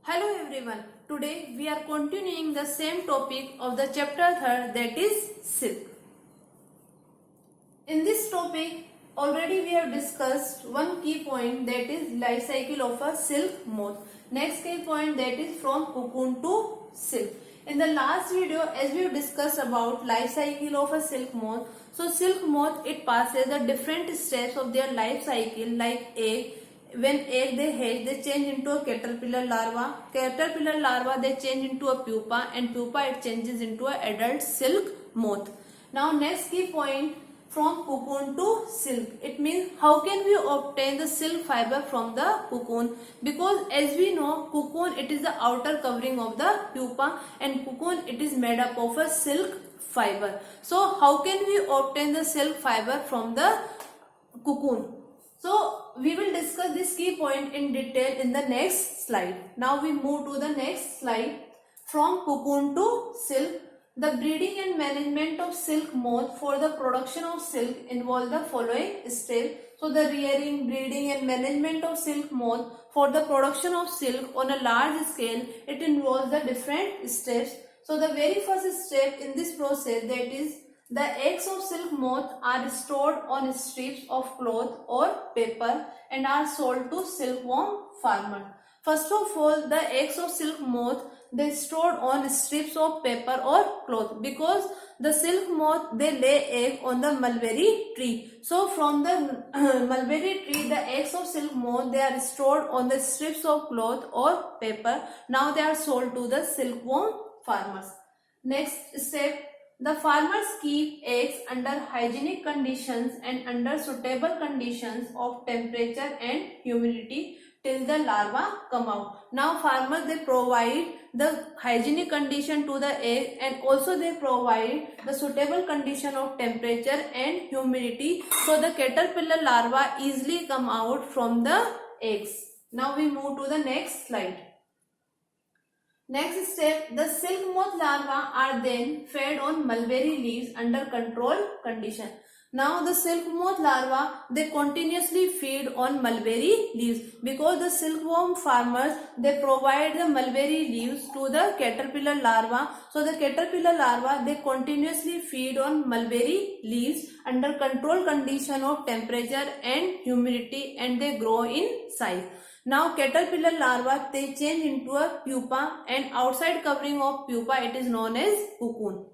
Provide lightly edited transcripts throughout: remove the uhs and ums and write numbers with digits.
Hello everyone. Today we are continuing the same topic of the chapter 3rd, that is silk. In this topic already we have discussed one key point, that is life cycle of a silk moth. Next key point, that is from cocoon to silk. In the last video as we have discussed about life cycle of a silk moth, so silk moth it passes the different steps of their life cycle like egg. When egg they hatch, they change into a caterpillar larva. Caterpillar larva they change into a pupa, and pupa it changes into a adult silk moth. Now next key point, from cocoon to silk. It means how can we obtain the silk fiber from the cocoon? Because as we know, cocoon it is the outer covering of the pupa, and cocoon it is made up of a silk fiber. So how can we obtain the silk fiber from the cocoon? So we will discuss this key point in detail in the next slide. Now we move to the next slide. From cocoon to silk, the breeding and management of silk moth for the production of silk involve the following steps. So the rearing, breeding and management of silk moth for the production of silk on a large scale, it involves the different steps. So the very first step in this process, that is the eggs of silk moth are stored on strips of cloth or paper and are sold to silkworm farmers. First of all, the eggs of silk moth they stored on strips of paper or cloth, because the silk moth they lay egg on the mulberry tree. So from the mulberry tree, the eggs of silk moth they are stored on the strips of cloth or paper. Now they are sold to the silkworm farmers. Next step, the farmers keep eggs under hygienic conditions and under suitable conditions of temperature and humidity till the larva come out. Now farmers they provide the hygienic condition to the egg, and also they provide the suitable condition of temperature and humidity, so the caterpillar larva easily come out from the eggs. Now we move to the next slide. Next step, the silk moth larvae are then fed on mulberry leaves under controlled condition. Now the silk moth larvae they continuously feed on mulberry leaves, because the silkworm farmers they provide the mulberry leaves to the caterpillar larva. So the caterpillar larva they continuously feed on mulberry leaves under controlled condition of temperature and humidity, and they grow in size. Now caterpillar larva they change into a pupa, and outside covering of pupa it is known as cocoon.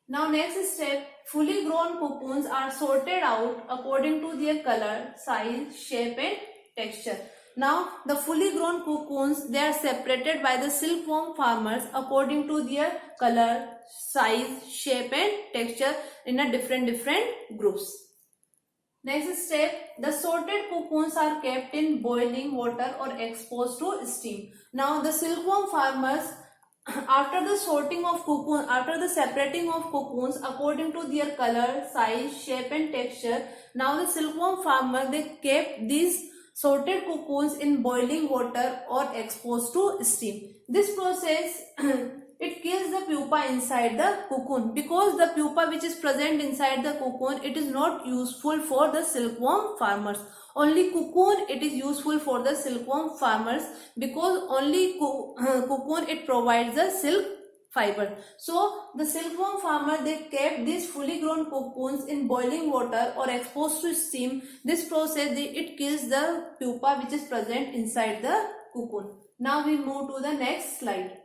Now next step, fully grown cocoons are sorted out according to their color, size, shape and texture. Now the fully grown cocoons they are separated by the silkworm farmers according to their color, size, shape and texture in a different groups. Next step, the sorted cocoons are kept in boiling water or exposed to steam. Now the silkworm farmers after the sorting of cocoon, after the separating of cocoons according to their color, size, shape and texture, now the silkworm farmer they kept these sorted cocoons in boiling water or exposed to steam. This process it kills the pupa inside the cocoon, because the pupa which is present inside the cocoon it is not useful for the silkworm farmers. Only cocoon it is useful for the silkworm farmers, because only cocoon it provides the silk fiber. So the silkworm farmer they kept these fully grown cocoons in boiling water or exposed to steam. This process it kills the pupa which is present inside the cocoon. Now we move to the next slide.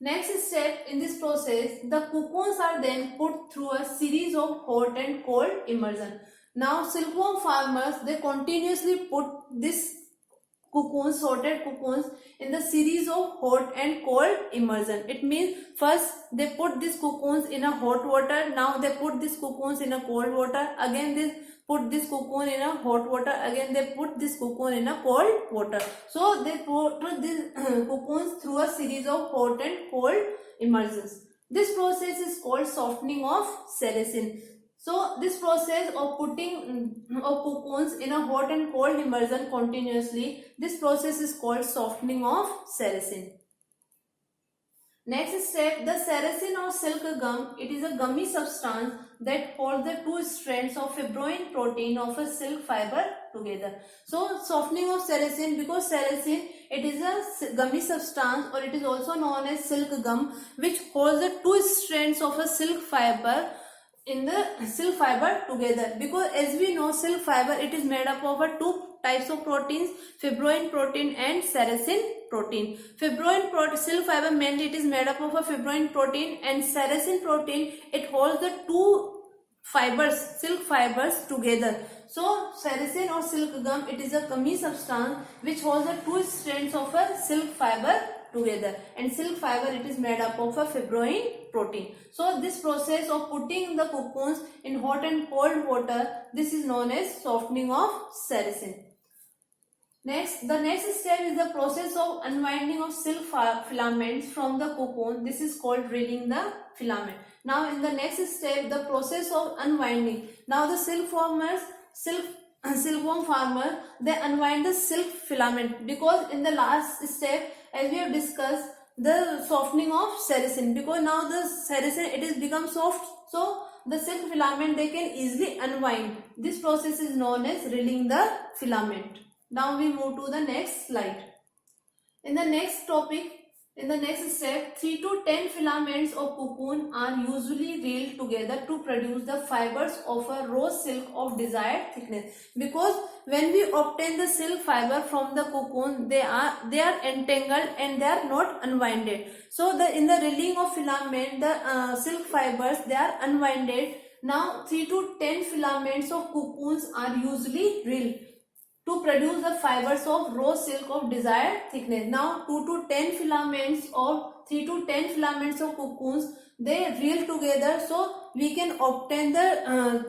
Next step in this process, the cocoons are then put through a series of hot and cold immersion. Now silkworm farmers they continuously put this cocoons, sorted cocoons in the series of hot and cold immersion. It means first they put these cocoons in a hot water, now they put these cocoons in a cold water, again they put this cocoon in a hot water, again they put this cocoon in a cold water. So they put these cocoons through a series of hot and cold immersions. This process is called softening of sericin. So this process of putting of cocoons in a hot and cold immersion continuously, this process is called softening of sericin. Next step, the sericin or silk gum, it is a gummy substance that hold the two strands of fibroin protein of a silk fiber together. So softening of sericin, because sericin, it is a gummy substance, or it is also known as silk gum, which holds the two strands of a silk fiber in the silk fiber together. Because as we know, silk fiber, it is made up of two types of proteins, fibroin protein and sericin protein. Silk fiber mainly it is made up of a fibroin protein, and sericin protein, it holds the two fibers, silk fibers together. So sericin or silk gum, it is a gummy substance which holds the two strands of a silk fiber together, and silk fiber, it is made up of a fibroin protein. So this process of putting the cocoons in hot and cold water, this is known as softening of sericin. Next, the next step is the process of unwinding of silk filaments from the cocoon. This is called reeling the filament. Now in the next step, the process of unwinding. Now the silkworm farmer, they unwind the silk filament, because in the last step, as we have discussed, the softening of sericin, because now the sericin, it is become soft, so the silk filament, they can easily unwind. This process is known as reeling the filament. Now we move to the next slide. In the next topic, in the next step, 3 to 10 filaments of cocoon are usually reeled together to produce the fibers of a raw silk of desired thickness. Because when we obtain the silk fiber from the cocoon, they are entangled and they are not unwinded. So in the reeling of filament, the silk fibers, they are unwinded. Now 3 to 10 filaments of cocoons are usually reeled to produce the fibers of raw silk of desired thickness. Now 3 to 10 filaments of cocoons, they reel together, so we can obtain the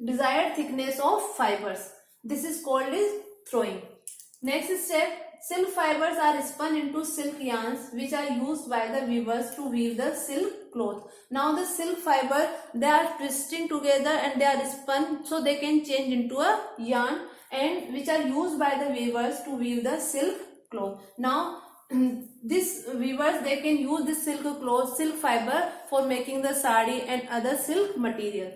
desired thickness of fibers. This is called as throwing. Next step, silk fibers are spun into silk yarns, which are used by the weavers to weave the silk cloth. Now the silk fiber, they are twisting together and they are spun, so they can change into a yarn, and which are used by the weavers to weave the silk cloth. Now these weavers, they can use this silk fiber for making the sari and other silk material.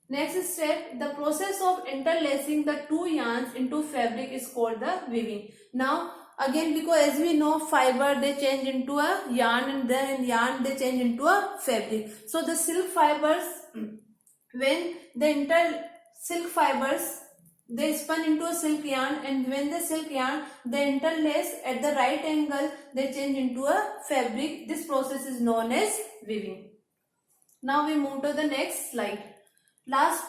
Next step, the process of interlacing the two yarns into fabric is called the weaving. Now again, because as we know, fiber, they change into a yarn, and then in yarn they change into a fabric. So the silk fibers, when the silk fibers, they spun into a silk yarn, and when the silk yarn, they interlace at the right angle, they change into a fabric. This process is known as weaving. Now we move to the next slide. Last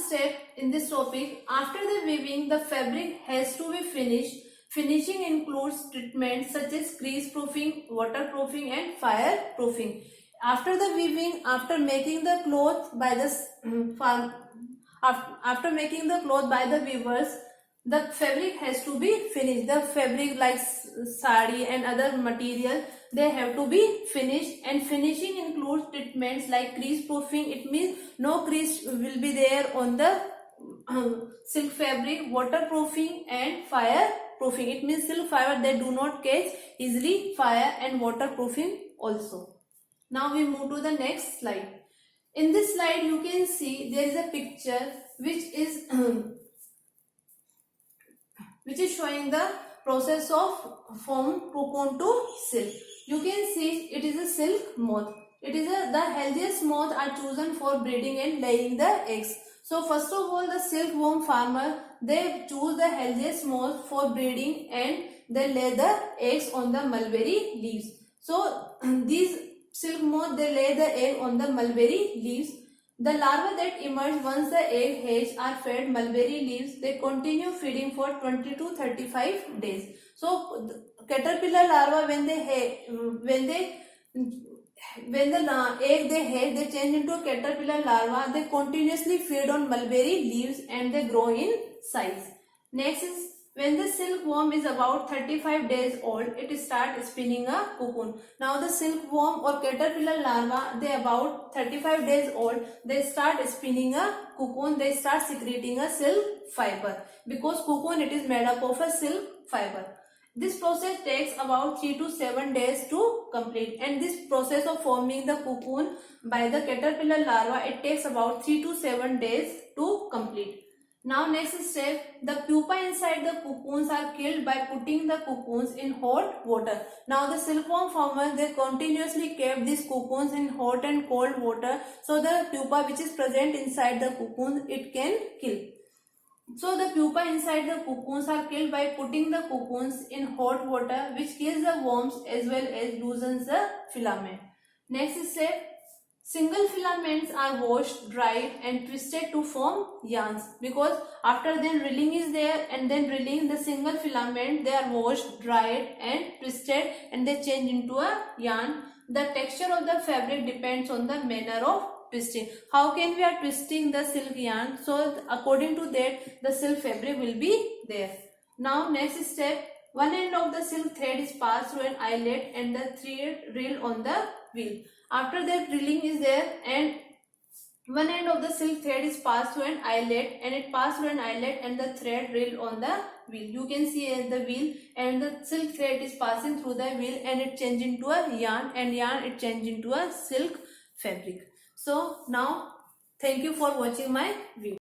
step in this topic, after the weaving, the fabric has to be finished. Finishing includes treatments such as crease proofing, waterproofing and fireproofing. After the weaving, after making the cloth by the after making the cloth by the weavers, the fabric has to be finished. The fabric like sari and other material, they have to be finished, and finishing includes treatments like crease proofing. It means no crease will be there on the silk fabric. Waterproofing and fireproofing. It means silk fiber, they do not catch easily fire, and waterproofing also. Now we move to the next slide. In this slide, you can see there is a picture which is showing the process of from cocoon to silk. You can see it is a silk moth. The healthiest moths are chosen for breeding and laying the eggs. So first of all, the silkworm farmer, they choose the healthiest moth for breeding, and they lay the eggs on the mulberry leaves. So these silk moth, they lay the egg on the mulberry leaves. The larvae that emerge once the egg hatch are fed mulberry leaves. They continue feeding for 20 to 35 days. So caterpillar larvae, when the egg they hatch, they change into a caterpillar larva. They continuously feed on mulberry leaves and they grow in size. Next is, when the silkworm is about 35 days old, it starts spinning a cocoon. Now the silkworm or caterpillar larva, they about 35 days old, they start spinning a cocoon, they start secreting a silk fiber, because cocoon, it is made up of a silk fiber. This process takes about 3 to 7 days to complete, and this process of forming the cocoon by the caterpillar larva, it takes about 3 to 7 days to complete. Now next step, the pupa inside the cocoons are killed by putting the cocoons in hot water. Now the silkworm farmers, they continuously kept these cocoons in hot and cold water, so the pupa which is present inside the cocoon, it can kill. So the pupa inside the cocoons are killed by putting the cocoons in hot water, which kills the worms as well as loosens the filament. Next step, single filaments are washed, dried and twisted to form yarns, because after then drilling is there, and then drilling the single filament, they are washed, dried and twisted, and they change into a yarn. The texture of the fabric depends on the manner of twisting. How can we are twisting the silk yarn? So according to that, the silk fabric will be there. Now next step, one end of the silk thread is passed through an eyelet and the thread drilled on the wheel. After that, drilling is there, and one end of the silk thread is passed through an eyelet, and it passed through an eyelet and the thread drilled on the wheel. You can see the wheel, and the silk thread is passing through the wheel, and it change into a yarn, and yarn it change into a silk fabric. So now thank you for watching my video.